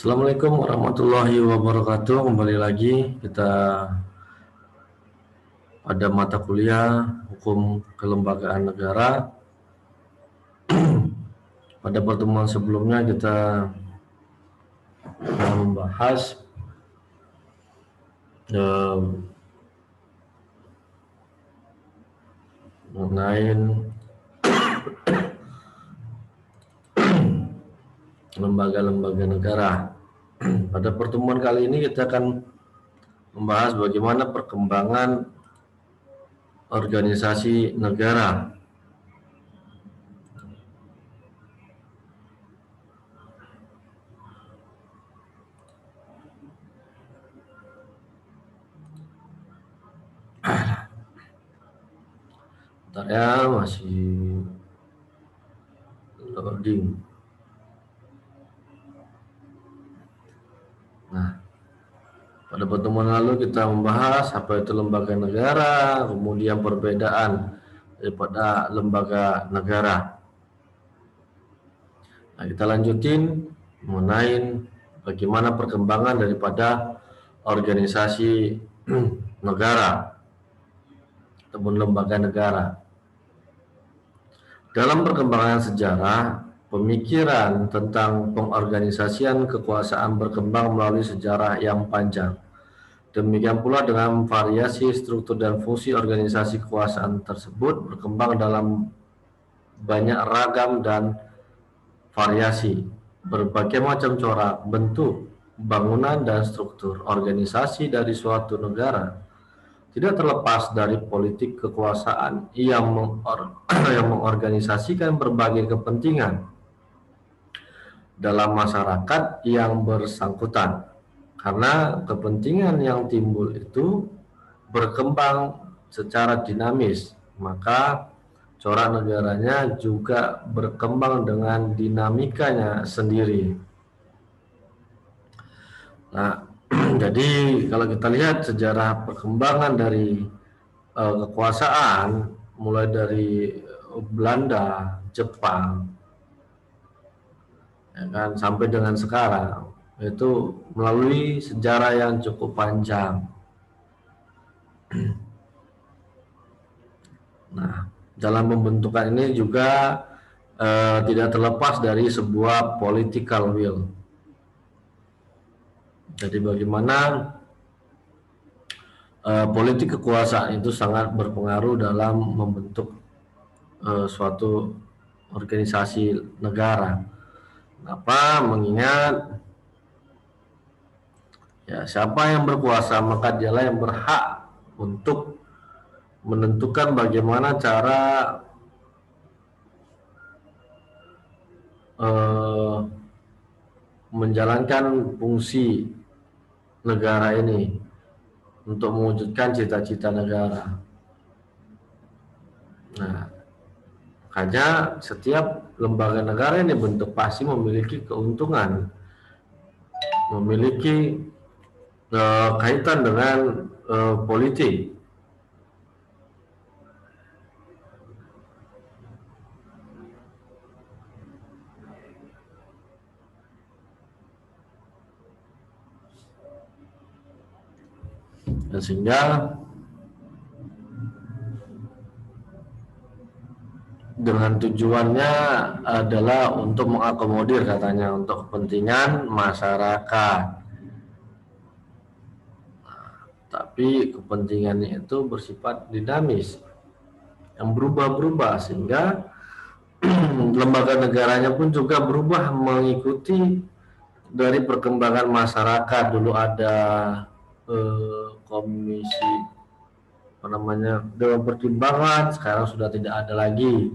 Assalamualaikum warahmatullahi wabarakatuh. Kembali lagi kita pada mata kuliah Hukum Kelembagaan Negara. Pada pertemuan sebelumnya kita membahas mengenai lembaga-lembaga negara. Pada pertemuan kali ini kita akan membahas bagaimana perkembangan organisasi negara. Bentar ya, masih loading. Nah, pada pertemuan lalu kita membahas apa itu lembaga negara, kemudian perbedaan daripada lembaga negara. Nah, kita lanjutin mengenai bagaimana perkembangan daripada organisasi negara ataupun lembaga negara. Dalam perkembangan sejarah, pemikiran tentang pengorganisasian kekuasaan berkembang melalui sejarah yang panjang. Demikian pula dengan variasi struktur dan fungsi organisasi kekuasaan tersebut berkembang dalam banyak ragam dan variasi. Berbagai macam corak, bentuk, bangunan, dan struktur organisasi dari suatu negara tidak terlepas dari politik kekuasaan yang mengorganisasikan berbagai kepentingan dalam masyarakat yang bersangkutan. Karena kepentingan yang timbul itu berkembang secara dinamis, maka corak negaranya juga berkembang dengan dinamikanya sendiri. Nah, jadi kalau kita lihat sejarah perkembangan dari kekuasaan mulai dari Belanda, Jepang, ya kan, sampai dengan sekarang itu melalui sejarah yang cukup panjang. Nah, dalam pembentukan ini juga tidak terlepas dari sebuah political will. Jadi bagaimana politik kekuasaan itu sangat berpengaruh dalam membentuk suatu organisasi negara. Kenapa? Mengingat ya, siapa yang berkuasa maka dialah yang berhak untuk menentukan bagaimana cara menjalankan fungsi negara ini untuk mewujudkan cita-cita negara. Nah, makanya setiap lembaga negara yang dibentuk pasti memiliki keuntungan, memiliki kaitan dengan politik. Dan sehingga dengan tujuannya adalah untuk mengakomodir, katanya, untuk kepentingan masyarakat. Nah, tapi kepentingannya itu bersifat dinamis, yang berubah-berubah, sehingga lembaga negaranya pun juga berubah mengikuti dari perkembangan masyarakat. Dulu ada komisi Dewan Pertimbangan, sekarang sudah tidak ada lagi.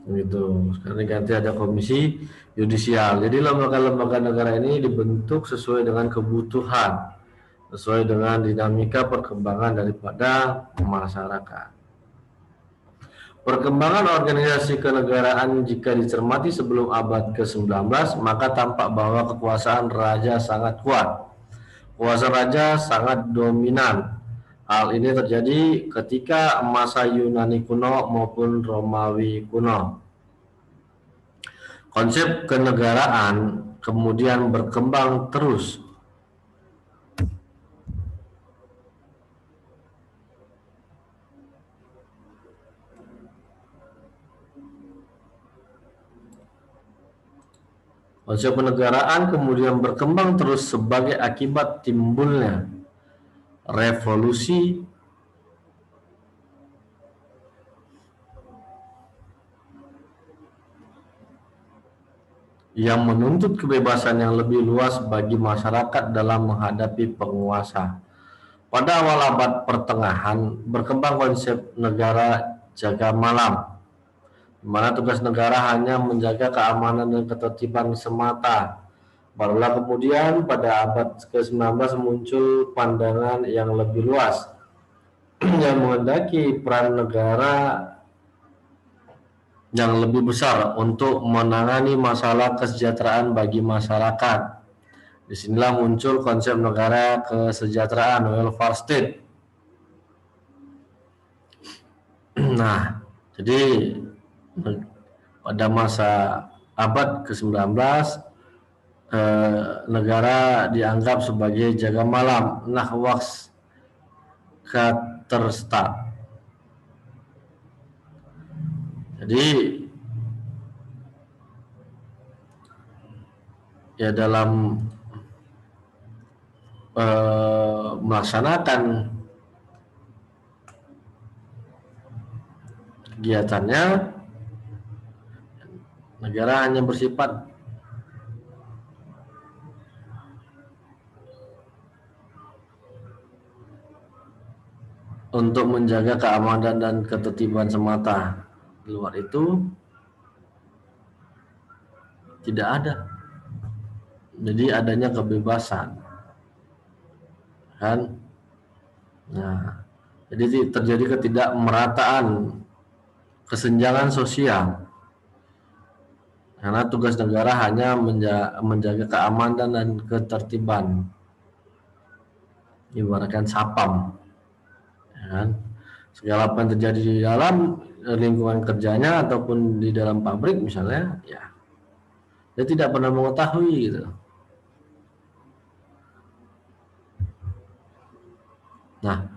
Gitu. Sekarang ganti ada komisi yudisial. Jadi lembaga-lembaga negara ini dibentuk sesuai dengan kebutuhan, sesuai dengan dinamika perkembangan daripada masyarakat. Perkembangan organisasi kenegaraan jika dicermati sebelum abad ke-19, maka tampak bahwa kekuasaan raja sangat kuat. Kuasa raja sangat dominan. Hal ini terjadi ketika masa Yunani kuno maupun Romawi kuno. Konsep kenegaraan kemudian berkembang terus. Konsep kenegaraan kemudian berkembang terus sebagai akibat timbulnya revolusi yang menuntut kebebasan yang lebih luas bagi masyarakat dalam menghadapi penguasa. Pada awal abad pertengahan, berkembang konsep negara jaga malam, di mana tugas negara hanya menjaga keamanan dan ketertiban semata. Barulah kemudian pada abad ke-19 muncul pandangan yang lebih luas yang menghendaki peran negara yang lebih besar untuk menangani masalah kesejahteraan bagi masyarakat. Disinilah muncul konsep negara kesejahteraan, welfare state. Nah, jadi pada masa abad ke-19 negara dianggap sebagai jaga malam, Nahwax Katerstat. Jadi ya dalam melaksanakan kegiatannya, negara hanya bersifat untuk menjaga keamanan dan ketertiban semata. Di luar itu tidak ada. Jadi adanya kebebasan, kan? Nah, jadi terjadi ketidakmerataan, kesenjangan sosial. Karena tugas negara hanya menjaga keamanan dan ketertiban, ibaratkan sapam, ya kan? Segala apa yang terjadi di dalam lingkungan kerjanya ataupun di dalam pabrik misalnya, ya dia tidak pernah mengetahui gitu. Nah,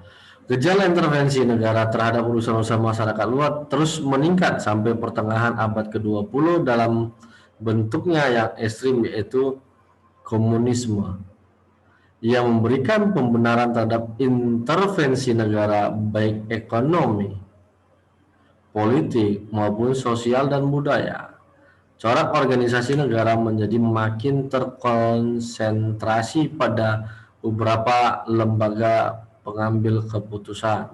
gejala intervensi negara terhadap urusan-urusan masyarakat luas terus meningkat sampai pertengahan abad ke-20 dalam bentuknya yang ekstrim, yaitu komunisme, yang memberikan pembenaran terhadap intervensi negara baik ekonomi, politik maupun sosial dan budaya. Corak organisasi negara menjadi makin terkonsentrasi pada beberapa lembaga pengambil keputusan.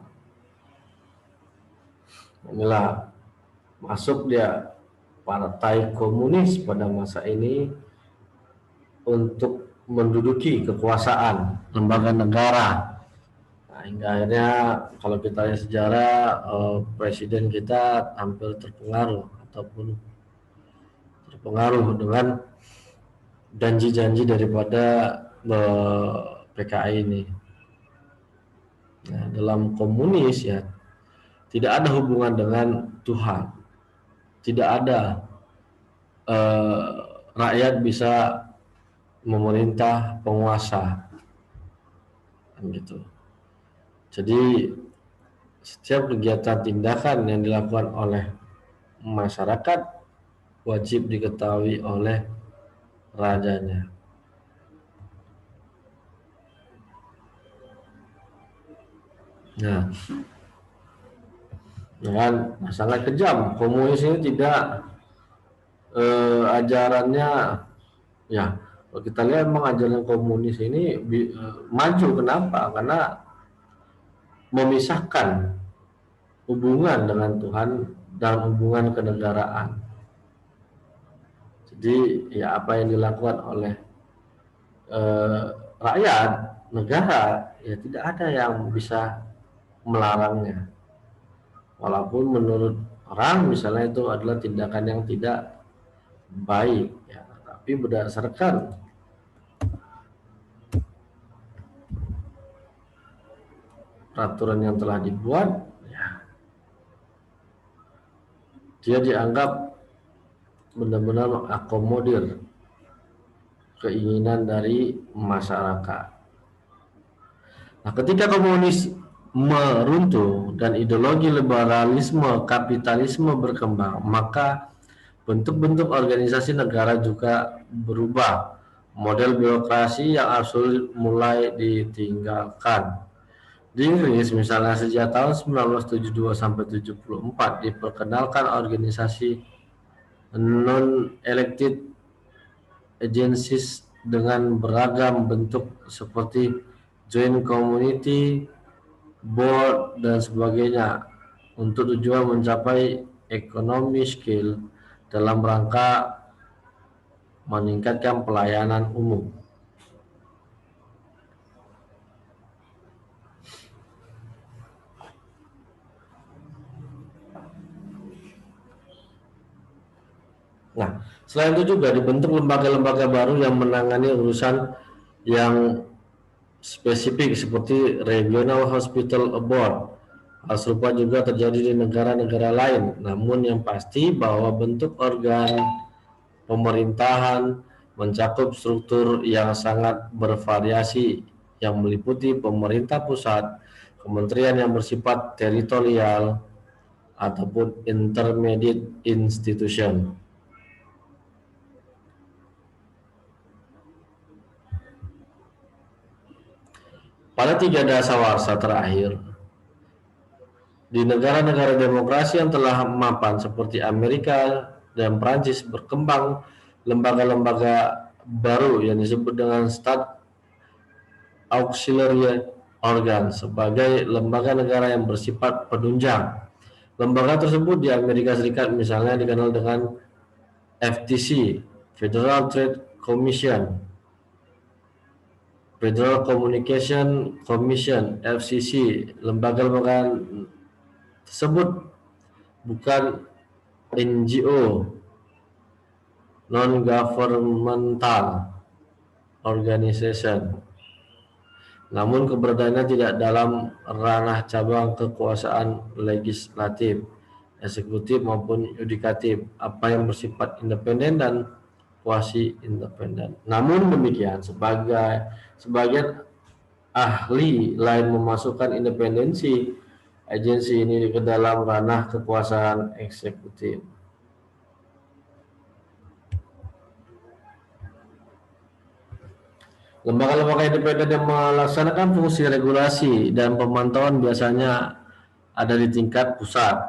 Inilah masuk dia Partai Komunis pada masa ini untuk menduduki kekuasaan lembaga negara. Nah, hingga akhirnya kalau kita lihat sejarah, presiden kita hampir terpengaruh ataupun terpengaruh dengan janji-janji daripada PKI ini. Nah, dalam komunis ya tidak ada hubungan dengan Tuhan, tidak ada rakyat bisa memerintah penguasa, kan gitu. Jadi setiap kegiatan tindakan yang dilakukan oleh masyarakat wajib diketahui oleh rajanya. Nah, dengan sangat kejam. Komunis ini tidak ajarannya, ya kalau kita lihat memang ajaran komunis ini maju. Kenapa? Karena memisahkan hubungan dengan Tuhan dan hubungan kenegaraan. Jadi ya apa yang dilakukan oleh rakyat, negara, ya tidak ada yang bisa melarangnya. Walaupun menurut orang misalnya itu adalah tindakan yang tidak baik, ya, tapi berdasarkan peraturan yang telah dibuat, ya, dia dianggap benar-benar mengakomodir keinginan dari masyarakat. Nah, ketika komunisme runtuh dan ideologi liberalisme kapitalisme berkembang, maka bentuk-bentuk organisasi negara juga berubah. Model birokrasi yang absolut mulai ditinggalkan. Di Inggris misalnya sejak tahun 1972 sampai 74 diperkenalkan organisasi non-elected agencies dengan beragam bentuk seperti joint community, board, dan sebagainya untuk tujuan mencapai economy skill dalam rangka meningkatkan pelayanan umum. Nah, selain itu juga dibentuk lembaga-lembaga baru yang menangani urusan yang spesifik seperti Regional Hospital Board. Hal serupa juga terjadi di negara-negara lain. Namun yang pasti bahwa bentuk organ pemerintahan mencakup struktur yang sangat bervariasi yang meliputi pemerintah pusat, kementerian yang bersifat teritorial, ataupun intermediate institution. Pada tiga dasawarsa terakhir, di negara-negara demokrasi yang telah mapan seperti Amerika dan Prancis berkembang lembaga-lembaga baru yang disebut dengan State Auxiliary Organ sebagai lembaga negara yang bersifat penunjang. Lembaga tersebut di Amerika Serikat misalnya dikenal dengan FTC, Federal Trade Commission, Federal Communication Commission, FCC. Lembaga-lembaga tersebut bukan NGO, non-governmental organization, namun keberadaannya tidak dalam ranah cabang kekuasaan legislatif, eksekutif maupun yudikatif, apa yang bersifat independen dan kuasi independen. Namun demikian, sebagian ahli lain memasukkan independensi agensi ini ke dalam ranah kekuasaan eksekutif. Lembaga-lembaga independen yang melaksanakan fungsi regulasi dan pemantauan biasanya ada di tingkat pusat.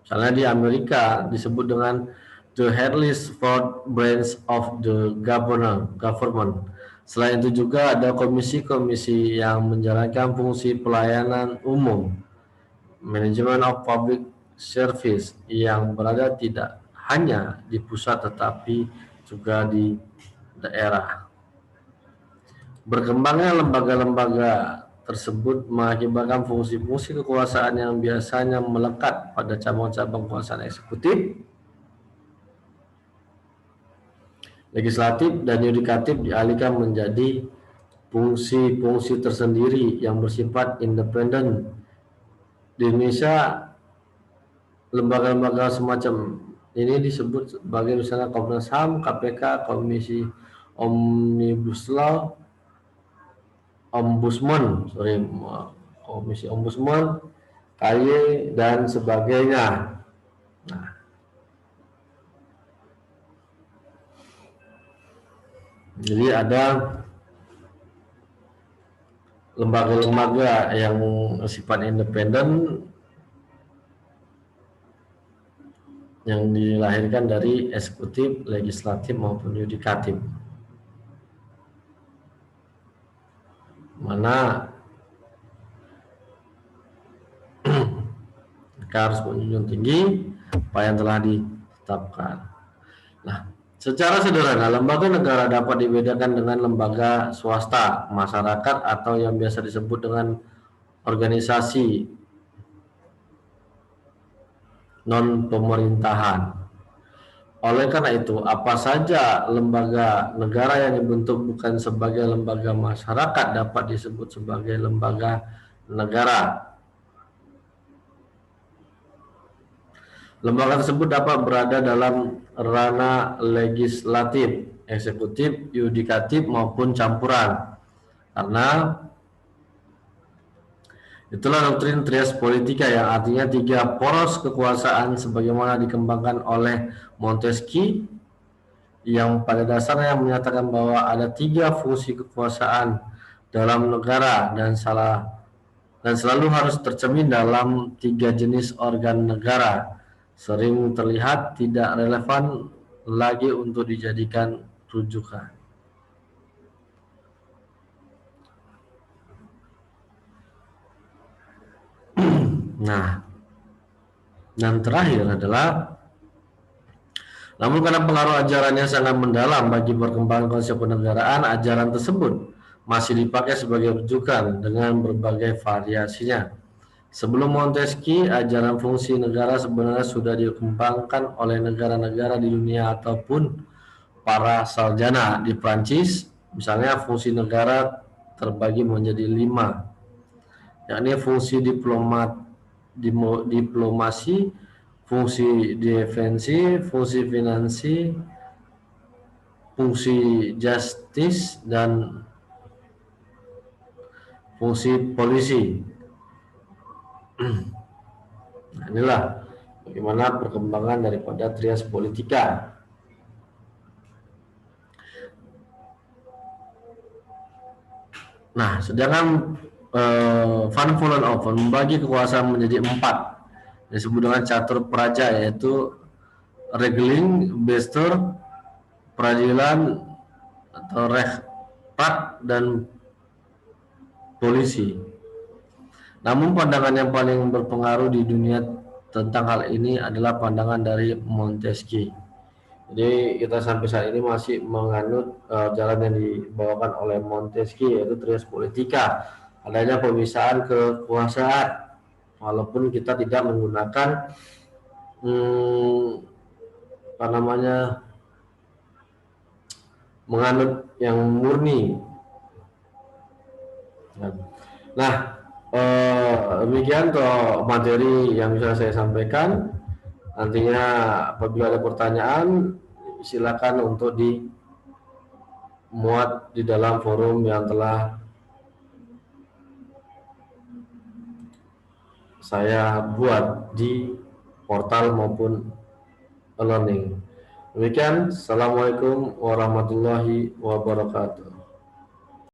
Misalnya di Amerika disebut dengan the Harrisburg branch of the government. Selain itu juga ada komisi-komisi yang menjalankan fungsi pelayanan umum, manajemen of public service, yang berada tidak hanya di pusat tetapi juga di daerah. Berkembangnya lembaga-lembaga tersebut mengakibatkan fungsi-fungsi kekuasaan yang biasanya melekat pada cabang-cabang kekuasaan eksekutif, legislatif, dan yudikatif dialihkan menjadi fungsi-fungsi tersendiri yang bersifat independen. Di Indonesia, lembaga-lembaga semacam ini disebut sebagai misalnya Komnas HAM, KPK, Komisi Omnibus Law, Komisi Ombudsman, KY, dan sebagainya. Nah, jadi ada lembaga-lembaga yang sifat independen yang dilahirkan dari eksekutif, legislatif maupun yudikatif. Mana mereka harus menjunjung tinggi apa yang telah ditetapkan. Nah, secara sederhana, lembaga negara dapat dibedakan dengan lembaga swasta, masyarakat, atau yang biasa disebut dengan organisasi non-pemerintahan. Oleh karena itu, apa saja lembaga negara yang dibentuk bukan sebagai lembaga masyarakat dapat disebut sebagai lembaga negara. Lembaga tersebut dapat berada dalam ranah legislatif, eksekutif, yudikatif maupun campuran. Karena itulah doktrin trias politika yang artinya tiga poros kekuasaan sebagaimana dikembangkan oleh Montesquieu, yang pada dasarnya menyatakan bahwa ada tiga fungsi kekuasaan dalam negara dan selalu harus tercermin dalam tiga jenis organ negara, sering terlihat tidak relevan lagi untuk dijadikan rujukan. Nah, dan terakhir adalah, namun karena pengaruh ajarannya sangat mendalam bagi perkembangan konsep kenegaraan, ajaran tersebut masih dipakai sebagai rujukan dengan berbagai variasinya. Sebelum Montesquieu, ajaran fungsi negara sebenarnya sudah dikembangkan oleh negara-negara di dunia ataupun para sarjana. Di Prancis, misalnya fungsi negara terbagi menjadi 5, yakni fungsi diplomasi, fungsi defensi, fungsi finansi, fungsi justice, dan fungsi polisi. Nah, inilah bagaimana perkembangan daripada trias politika. Nah, sedangkan Van Vollenhoven membagi kekuasaan menjadi 4, disebut dengan catur praja, yaitu regeling, bestuur, peradilan atau rechtspraak, dan polisi. Namun pandangan yang paling berpengaruh di dunia tentang hal ini adalah pandangan dari Montesquieu. Jadi kita sampai saat ini masih menganut jalan yang dibawakan oleh Montesquieu, yaitu trias politika, adanya pemisahan kekuasaan, walaupun kita tidak menggunakan menganut yang murni. Nah, demikian untuk materi yang bisa saya sampaikan. Nantinya apabila ada pertanyaan, silakan untuk dimuat di dalam forum yang telah saya buat di portal maupun e-learning. Demikian, Assalamualaikum warahmatullahi wabarakatuh.